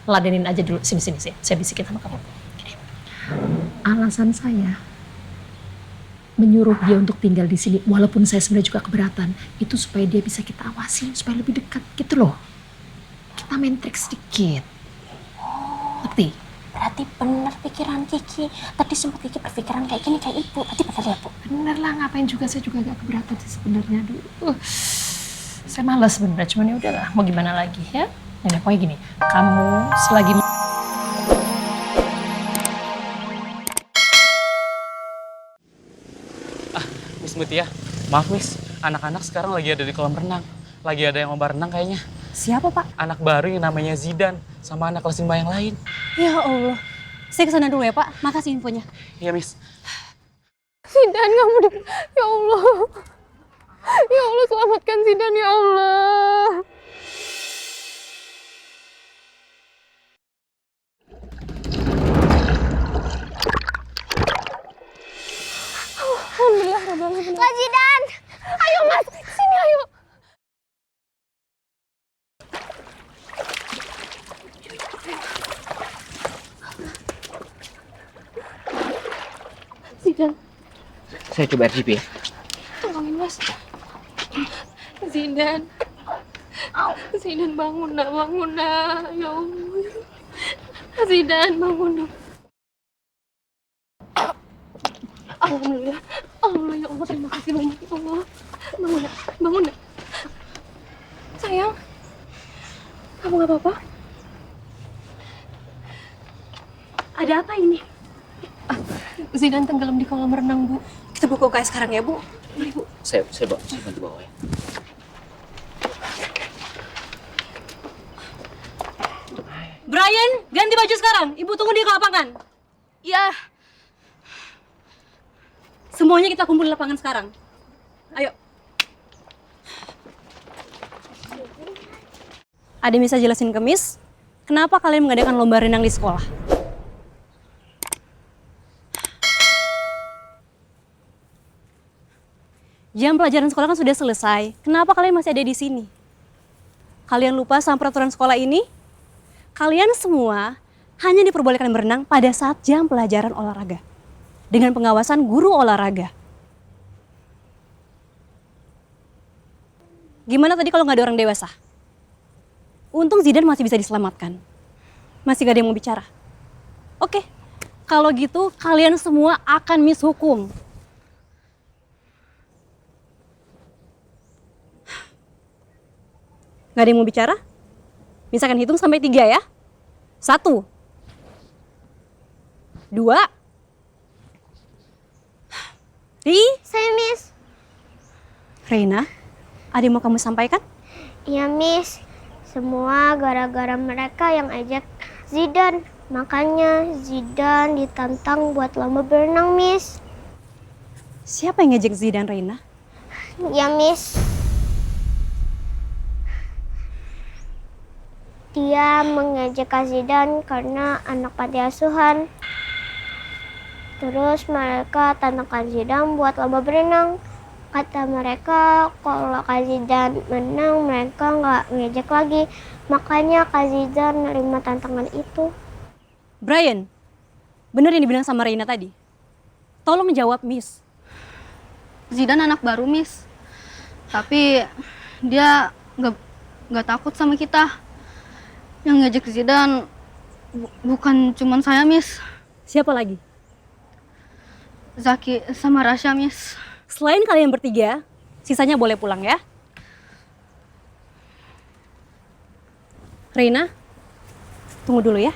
ladenin aja dulu. Sini, sini, sini. Saya bisikin sama kamu. Gini. Alasan saya menyuruh dia untuk tinggal di sini, walaupun saya sebenarnya juga keberatan, itu supaya dia bisa kita awasi, supaya lebih dekat gitu loh. Kita main trik sedikit. Ngerti? Berarti benar pikiran Kiki. Tadi sempat Kiki berpikiran kayak gini kayak ibu. Berarti benar ya, Bu? Bener lah, ngapain juga, saya juga agak keberatan sih sebenarnya. Saya malas sebenarnya, cuman ya udahlah, mau gimana lagi ya? Ini pokoknya gini, kamu selagi Miss Mutia, maaf Miss, anak-anak sekarang lagi ada di kolam renang. Lagi ada yang lomba renang kayaknya. Siapa, Pak? Anak baru yang namanya Zidan, sama anak kelas 5 yang lain. Ya Allah. Saya kesana dulu ya, Pak. Makasih infonya. Iya Miss. Zidan, kamu ya Allah. Ya Allah, selamatkan Zidan ya Allah. Alhamdulillah, Kak Zidan! ayo Mas, sini ayo. Zidan, Saya coba RGB ya. tolongin Mas. Zidan. Zidan bangun nak. Ya Allah. Zidan bangun nak. Alhamdulillah. Allah ya Allah, terima kasih banyak ya Allah. Bangun nak. Sayang. Kamu gak apa-apa? Ada apa ini? Zidan tenggelam di kolam renang, Bu. Kita buka UKS sekarang ya, Bu. Mari, Bu. Saya bantu bawa ya. Brian, ganti baju sekarang. Ibu tunggu di lapangan. Ya. Semuanya kita kumpul di lapangan sekarang. Ayo. Ada yang bisa jelasin ke Miss, kenapa kalian mengadakan lomba renang di sekolah? Jam pelajaran sekolah kan sudah selesai. Kenapa kalian masih ada di sini? Kalian lupa sama peraturan sekolah ini? Kalian semua hanya diperbolehkan berenang pada saat jam pelajaran olahraga. Dengan pengawasan guru olahraga. Gimana tadi kalau nggak ada orang dewasa? Untung Zidan masih bisa diselamatkan. Masih gak ada yang mau bicara. Oke, kalau gitu kalian semua akan miss hukum. Gak ada yang mau bicara? Misalkan hitung sampai 3 ya. 1, 2, 3. Saya Miss. Reina, ada yang mau kamu sampaikan? Iya Miss. Semua gara-gara mereka yang ajak Zidan. Makanya Zidan ditantang buat lomba berenang Miss. Siapa yang ngejek Zidan, Reina? Ya Miss. Dia mengejek Kak Zidan karena anak panti asuhan. Terus mereka tantang Kak Zidan buat lomba berenang. Kata mereka kalau Kak Zidan menang mereka nggak ngejek lagi. Makanya Kak Zidan nerima tantangan itu. Brian, bener yang dibilang sama Reina tadi? Tolong jawab, Miss. Zidan anak baru, Miss. Tapi dia nggak takut sama kita. Yang ngajak Zidan bukan cuman saya, Miss. Siapa lagi? Zaki sama Rasya, Miss. Selain kalian bertiga, sisanya boleh pulang ya. Reina, tunggu dulu ya.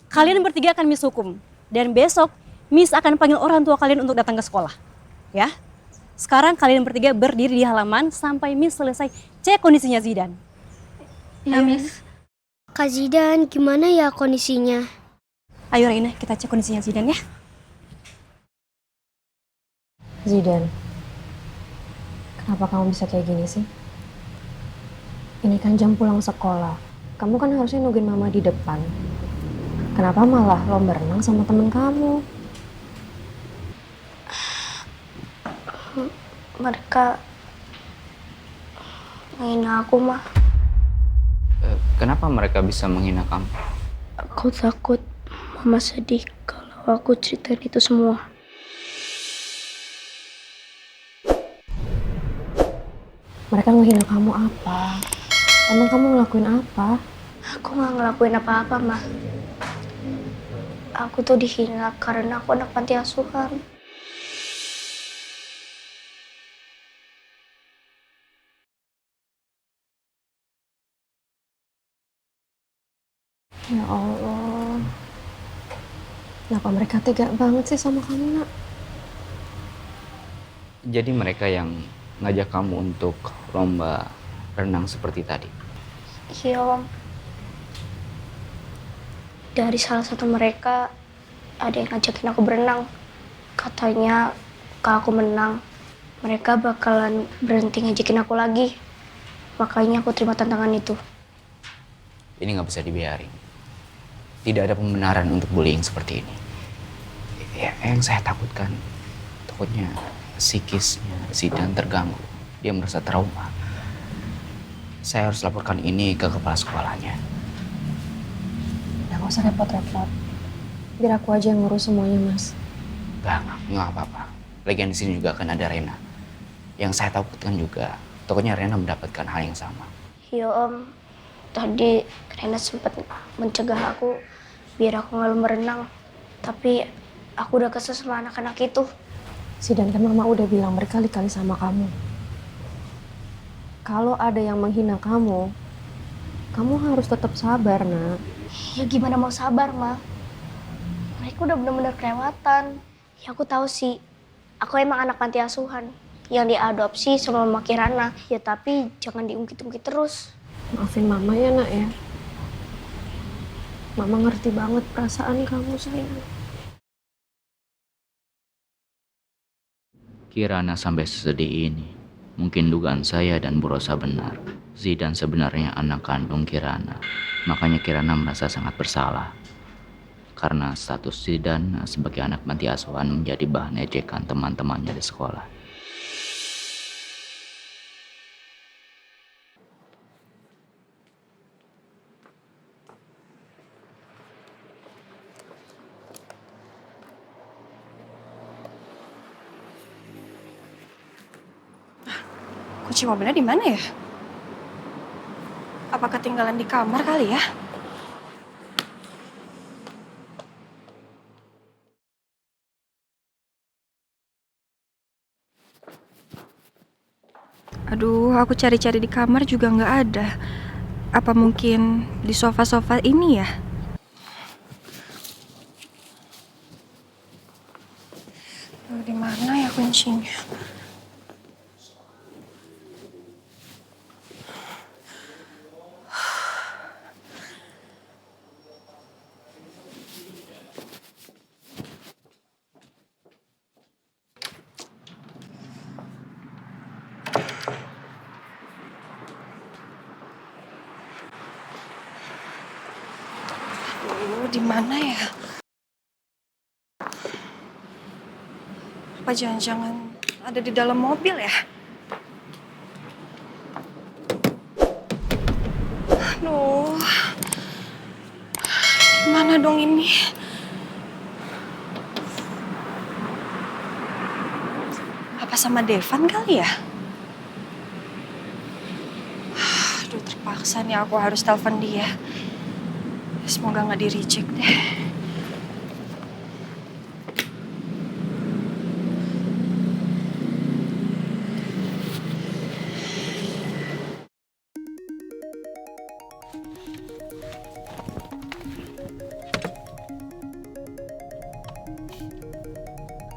Kalian bertiga akan Miss hukum. Dan besok, Miss akan panggil orang tua kalian untuk datang ke sekolah. Ya. Sekarang kalian bertiga berdiri di halaman sampai Miss selesai cek kondisinya Zidan. Ya, Miss. Kak Zidan gimana ya kondisinya? Ayo Reina, kita cek kondisinya Zidan ya. Zidan, kenapa kamu bisa kayak gini sih? Ini kan jam pulang sekolah. Kamu kan harusnya nungguin mama di depan. Kenapa malah lomba renang sama temen kamu? Mereka ngehina aku mah. Kenapa mereka bisa menghina kamu? Aku takut mama sedih kalau aku ceritain itu semua. Mereka ngehina kamu apa? Emang kamu ngelakuin apa? Aku nggak ngelakuin apa-apa, Ma. Aku tuh dihina karena aku anak panti asuhan. Ya Allah. Kenapa mereka tega banget sih sama kamu, Nak? Jadi mereka yang ngajak kamu untuk lomba renang seperti tadi. Iya, Om. Dari salah satu mereka ada yang ngajakin aku berenang. Katanya kalau aku menang, mereka bakalan berhenti ngajakin aku lagi. Makanya aku terima tantangan itu. Ini nggak bisa dibiarin. Tidak ada pembenaran untuk bullying seperti ini. Ya, yang saya takutkan, takutnya psikisnya Zidan terganggu. Dia merasa trauma. Saya harus laporkan ini ke kepala sekolahnya. Udah gak usah repot-repot. Biar aku aja yang ngurus semuanya, Mas. Nggak apa-apa. Lagian di sini juga akan ada Rena. Yang saya takutkan juga, takutnya Rena mendapatkan hal yang sama. Iya, Om. Tadi Rena sempat mencegah aku biar aku nggak lomba renang. Tapi aku udah kesel sama anak-anak itu. Zidan, kan Mama udah bilang berkali-kali sama kamu. Kalau ada yang menghina kamu harus tetap sabar, Nak. Ya gimana mau sabar, Ma? Mereka udah benar-benar kelewatan. Ya aku tahu sih, aku emang anak panti asuhan yang diadopsi sama Mama Kirana. Ya tapi jangan diungkit-ungkit terus. Maafin Mama ya, Nak ya. Mama ngerti banget perasaan kamu, sayang. Kirana sampai sesedih ini. Mungkin dugaan saya dan Bu Rosa benar. Zidan sebenarnya anak kandung Kirana. Makanya Kirana merasa sangat bersalah. Karena status Zidan sebagai anak panti asuhan menjadi bahan ejekan teman-temannya di sekolah. Kunci mobilnya di mana ya? Apa ketinggalan di kamar kali ya? Aduh, aku cari-cari di kamar juga nggak ada. Apa mungkin di sofa-sofa ini ya? Di mana ya kuncinya? Di mana ya? Apa jangan-jangan ada di dalam mobil ya? Aduh, gimana dong ini? Apa sama Devan kali ya? Aduh, terpaksa nih aku harus telepon dia. Semoga nggak di-reject deh.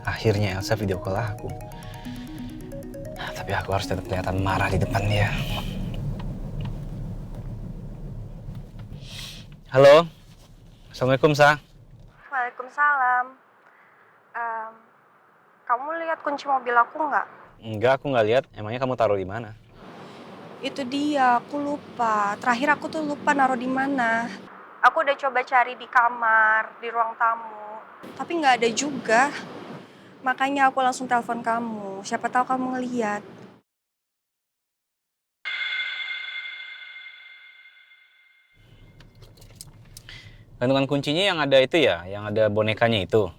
Akhirnya Elsa video call aku. Tapi aku harus tetap kelihatan marah di depan dia. Halo, Assalamualaikum, Sa. Waalaikumsalam. Kamu lihat kunci mobil aku nggak? Enggak, aku nggak lihat. Emangnya kamu taruh di mana? Itu dia, aku lupa. Terakhir aku tuh lupa naruh di mana. Aku udah coba cari di kamar, di ruang tamu, tapi nggak ada juga. Makanya aku langsung telepon kamu. Siapa tahu kamu ngeliat. Gantungan kuncinya yang ada itu ya, yang ada bonekanya itu.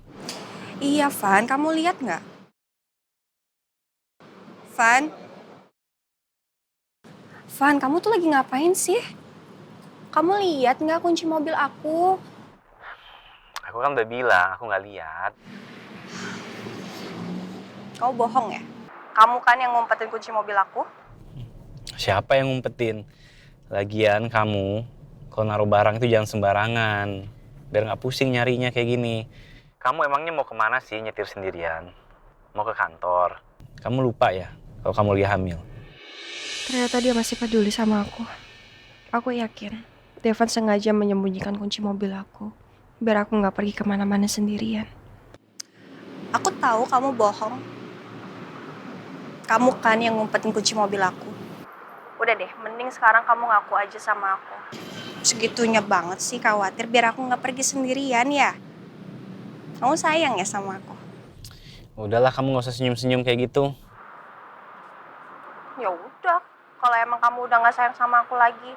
Iya, Van. Kamu lihat nggak? Van? Van, kamu tuh lagi ngapain sih? Kamu lihat nggak kunci mobil aku? Aku kan udah bilang, aku nggak lihat. Kamu bohong ya? Kamu kan yang ngumpetin kunci mobil aku? Siapa yang ngumpetin? Lagian kamu, kalau naruh barang itu jangan sembarangan. Biar nggak pusing nyarinya kayak gini. Kamu emangnya mau kemana sih nyetir sendirian? Mau ke kantor? Kamu lupa ya kalau kamu lagi hamil? Ternyata dia masih peduli sama aku. Aku yakin Devan sengaja menyembunyikan kunci mobil aku. Biar aku nggak pergi kemana-mana sendirian. Aku tahu kamu bohong. Kamu kan yang ngumpetin kunci mobil aku. Udah deh, mending sekarang kamu ngaku aja sama aku. Segitunya banget sih khawatir biar aku nggak pergi sendirian ya. Kamu sayang ya sama aku? Udahlah, kamu nggak usah senyum-senyum kayak gitu. Ya udah, kalau emang kamu udah nggak sayang sama aku lagi.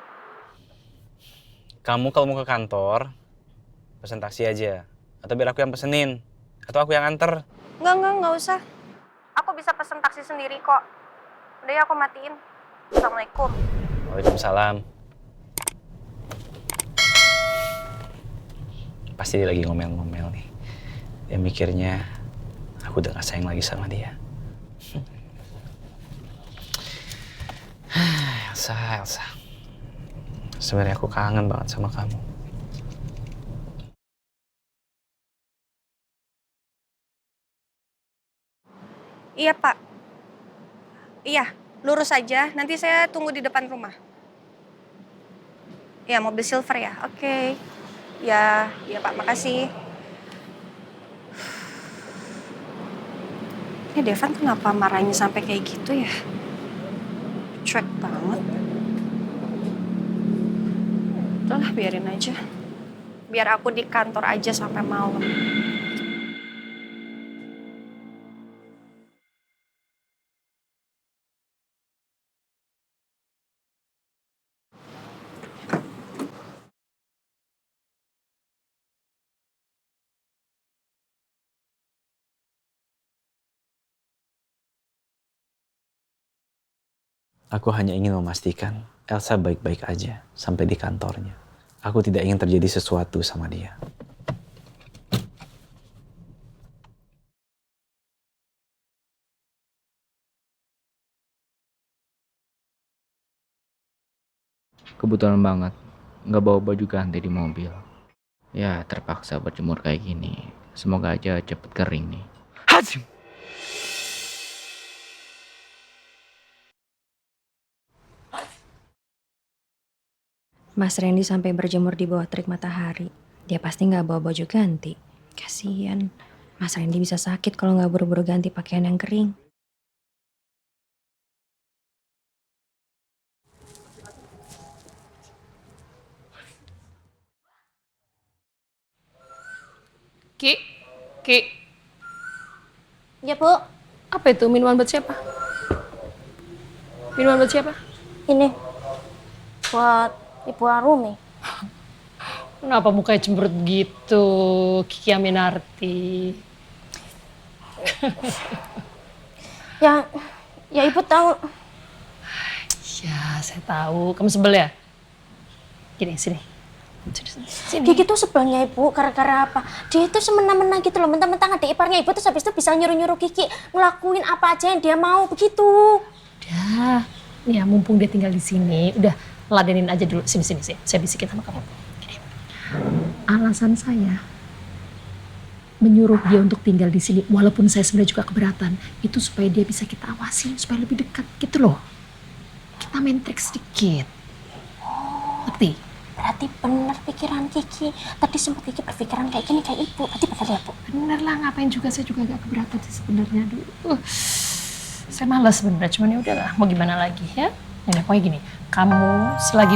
Kamu kalau mau ke kantor, pesen taksi aja. Atau biar aku yang pesenin. Atau aku yang anter. Nggak usah. Aku bisa pesen taksi sendiri kok. Udah ya, aku matiin. Assalamualaikum. Waalaikumsalam. Pasti dia lagi ngomel-ngomel nih. Dia mikirnya aku udah gak sayang lagi sama dia. Elsa. Sebenarnya aku kangen banget sama kamu. Iya, Pak. Iya, lurus aja. Nanti saya tunggu di depan rumah. Iya, mobil silver ya? Oke. Ya, iya Pak, makasih. Ini Devan kenapa marahnya sampai kayak gitu ya? Cuek banget. Udahlah, biarin aja. Biar aku di kantor aja sampai malam. Aku hanya ingin memastikan Elsa baik-baik aja sampai di kantornya. Aku tidak ingin terjadi sesuatu sama dia. Kebetulan banget, nggak bawa baju ganti di mobil. Ya terpaksa berjemur kayak gini. Semoga aja cepet kering nih. Hajim! Mas Randy sampai berjemur di bawah terik matahari. Dia pasti nggak bawa baju ganti. Kasian. Mas Randy bisa sakit kalau nggak buru-buru ganti pakaian yang kering. Ki. Ya, Bu. Apa itu? Minuman buat siapa? Minuman buat siapa? Ini buat Ibu Arumi. Kenapa mukanya cemberut gitu, Kiki Aminarti? Ya Ibu tahu. Ya, saya tahu. Kamu sebel ya? Gini, sini. Sini. Kiki tuh sebelnya Ibu gara-gara apa? Dia itu semena-mena gitu loh, mentang-mentang adik iparnya Ibu terus habis itu bisa nyuruh-nyuruh Kiki ngelakuin apa aja yang dia mau begitu. Udah, ya mumpung dia tinggal di sini, udah ladenin aja dulu. Sini. Saya bisikin sama kamu. Gini. Alasan saya menyuruh dia untuk tinggal di sini, walaupun saya sebenarnya juga keberatan, itu supaya dia bisa kita awasi, supaya lebih dekat gitu loh. Kita main trik sedikit. Ngerti? Berarti bener pikiran Kiki. Tadi sempat Kiki berpikiran kayak gini kayak Ibu. Berarti bener ya, Bu? Bener lah, ngapain juga, saya juga agak keberatan sih sebenarnya. Saya malas sebenarnya, cuman ya udahlah, mau gimana lagi ya. Nah, pokoknya gini, kamu selagi